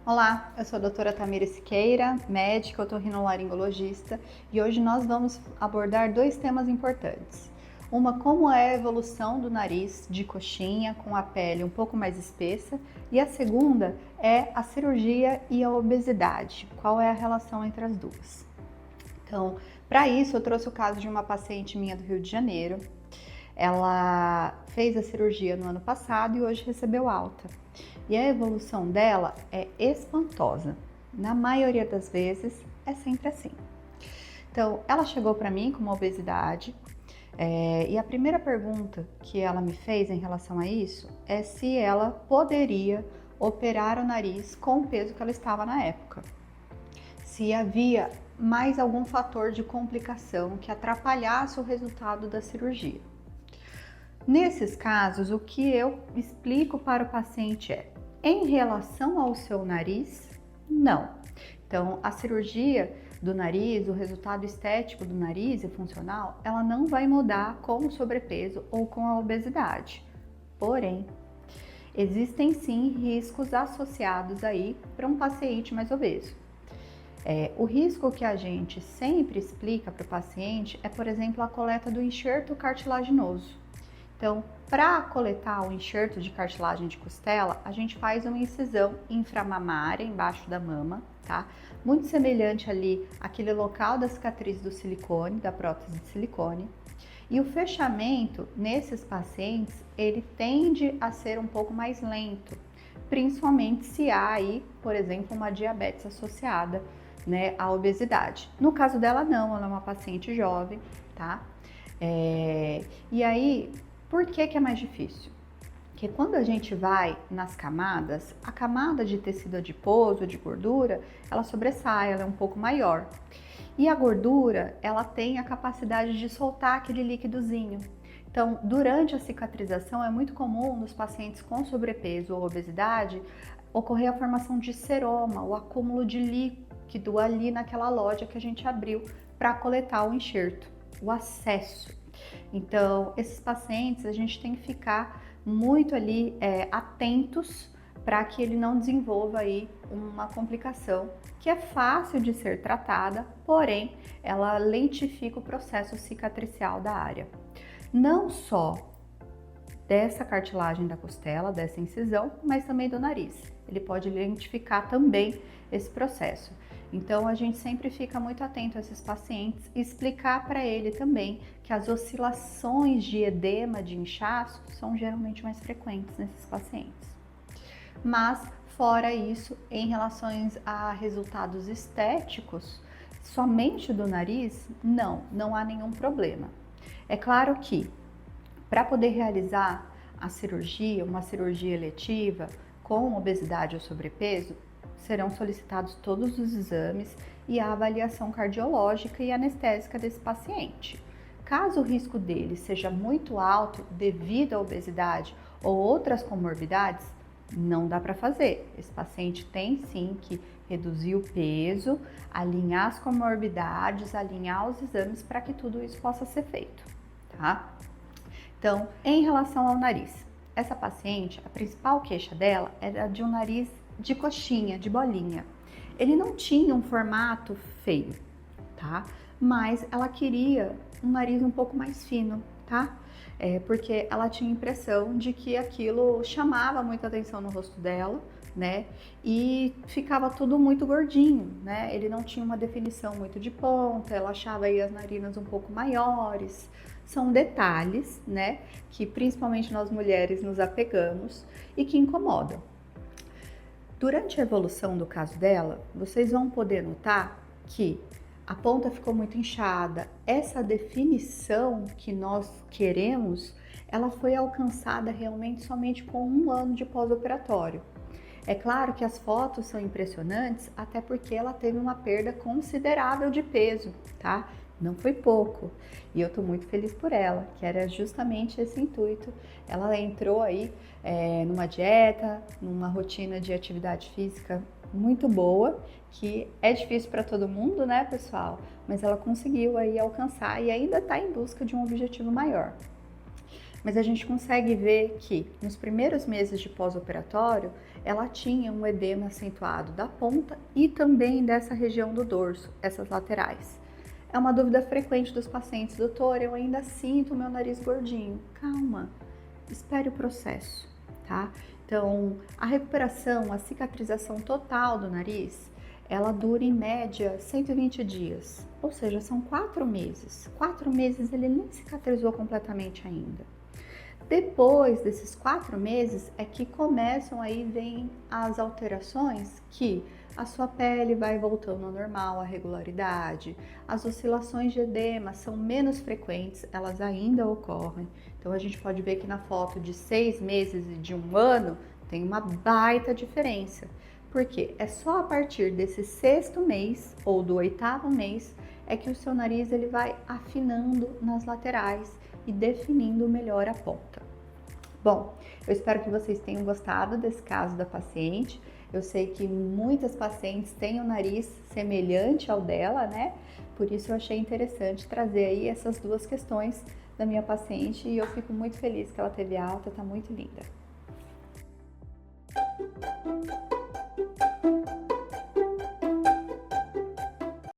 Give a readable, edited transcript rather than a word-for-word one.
Olá, eu sou a doutora Tamira Siqueira, médica otorrinolaringologista, e hoje nós vamos abordar dois temas importantes. Uma, como é a evolução do nariz de coxinha com a pele um pouco mais espessa, e a segunda é a cirurgia e a obesidade, qual é a relação entre as duas. Então, para isso eu trouxe o caso de uma paciente minha do Rio de Janeiro. Ela fez a cirurgia no ano passado e hoje recebeu alta. E a evolução dela é espantosa. Na maioria das vezes é sempre assim. Então, ela chegou para mim com uma obesidade e a primeira pergunta que ela me fez em relação a isso é se ela poderia operar o nariz com o peso que ela estava na época. Se havia mais algum fator de complicação que atrapalhasse o resultado da cirurgia. Nesses casos, o que eu explico para o paciente é, em relação ao seu nariz, não. Então, a cirurgia do nariz, o resultado estético do nariz e funcional, ela não vai mudar com o sobrepeso ou com a obesidade. Porém, existem sim riscos associados aí para um paciente mais obeso. O risco que a gente sempre explica para o paciente é, por exemplo, a coleta do enxerto cartilaginoso. Então, para coletar o enxerto de cartilagem de costela, a gente faz uma incisão inframamária embaixo da mama, tá? Muito semelhante ali àquele local da cicatriz do silicone, da prótese de silicone. E o fechamento nesses pacientes, ele tende a ser um pouco mais lento, principalmente se há aí, por exemplo, uma diabetes associada, né, à obesidade. No caso dela não, ela é uma paciente jovem, tá? E aí, por que é mais difícil? Porque quando a gente vai nas camadas, a camada de tecido adiposo, de gordura, ela sobressai, ela é um pouco maior. E a gordura, ela tem a capacidade de soltar aquele líquidozinho. Então, durante a cicatrização, é muito comum nos pacientes com sobrepeso ou obesidade ocorrer a formação de seroma, o acúmulo de líquido ali naquela loja que a gente abriu para coletar o enxerto, o acesso. Então, esses pacientes a gente tem que ficar muito ali atentos para que ele não desenvolva aí uma complicação que é fácil de ser tratada, porém ela lentifica o processo cicatricial da área. Não só dessa cartilagem da costela, dessa incisão, mas também do nariz. Ele pode lentificar também esse processo. Então, a gente sempre fica muito atento a esses pacientes e explicar para ele também que as oscilações de edema, de inchaço, são geralmente mais frequentes nesses pacientes. Mas, fora isso, em relação a resultados estéticos, somente do nariz, não há nenhum problema. É claro que, para poder realizar a cirurgia, uma cirurgia eletiva com obesidade ou sobrepeso, serão solicitados todos os exames e a avaliação cardiológica e anestésica desse paciente. Caso o risco dele seja muito alto devido à obesidade ou outras comorbidades, não dá para fazer. Esse paciente tem sim que reduzir o peso, alinhar as comorbidades, alinhar os exames para que tudo isso possa ser feito, tá? Então, em relação ao nariz, essa paciente, a principal queixa dela era de um nariz de coxinha, de bolinha. Ele não tinha um formato feio, tá? Mas ela queria um nariz um pouco mais fino, tá? Porque ela tinha a impressão de que aquilo chamava muita atenção no rosto dela, né? E ficava tudo muito gordinho, né? Ele não tinha uma definição muito de ponta, ela achava aí as narinas um pouco maiores. São detalhes, né? Que principalmente nós mulheres nos apegamos e que incomodam. Durante a evolução do caso dela, vocês vão poder notar que a ponta ficou muito inchada. Essa definição que nós queremos, ela foi alcançada realmente somente com 1 ano de pós-operatório. É claro que as fotos são impressionantes, até porque ela teve uma perda considerável de peso, tá? Não foi pouco. E eu tô muito feliz por ela, que era justamente esse intuito. Ela entrou aí numa dieta, numa rotina de atividade física muito boa, que é difícil para todo mundo, né, pessoal? Mas ela conseguiu aí alcançar e ainda está em busca de um objetivo maior. Mas a gente consegue ver que nos primeiros meses de pós-operatório, ela tinha um edema acentuado da ponta e também dessa região do dorso, essas laterais. É uma dúvida frequente dos pacientes: doutor, eu ainda sinto o meu nariz gordinho. Calma, espere o processo, tá? Então, a recuperação, a cicatrização total do nariz, ela dura em média 120 dias, ou seja, são 4 meses. 4 meses ele nem cicatrizou completamente ainda. Depois desses 4 meses é que começam vem as alterações, que a sua pele vai voltando ao normal, à regularidade, as oscilações de edema são menos frequentes, elas ainda ocorrem. Então a gente pode ver que na foto de 6 meses e de 1 ano tem uma baita diferença. Porque é só a partir desse 6º mês ou do 8º mês é que o seu nariz ele vai afinando nas laterais e definindo melhor a ponta. Bom, eu espero que vocês tenham gostado desse caso da paciente. Eu sei que muitas pacientes têm o nariz semelhante ao dela, né? Por isso eu achei interessante trazer aí essas 2 questões da minha paciente e eu fico muito feliz que ela teve alta, tá muito linda.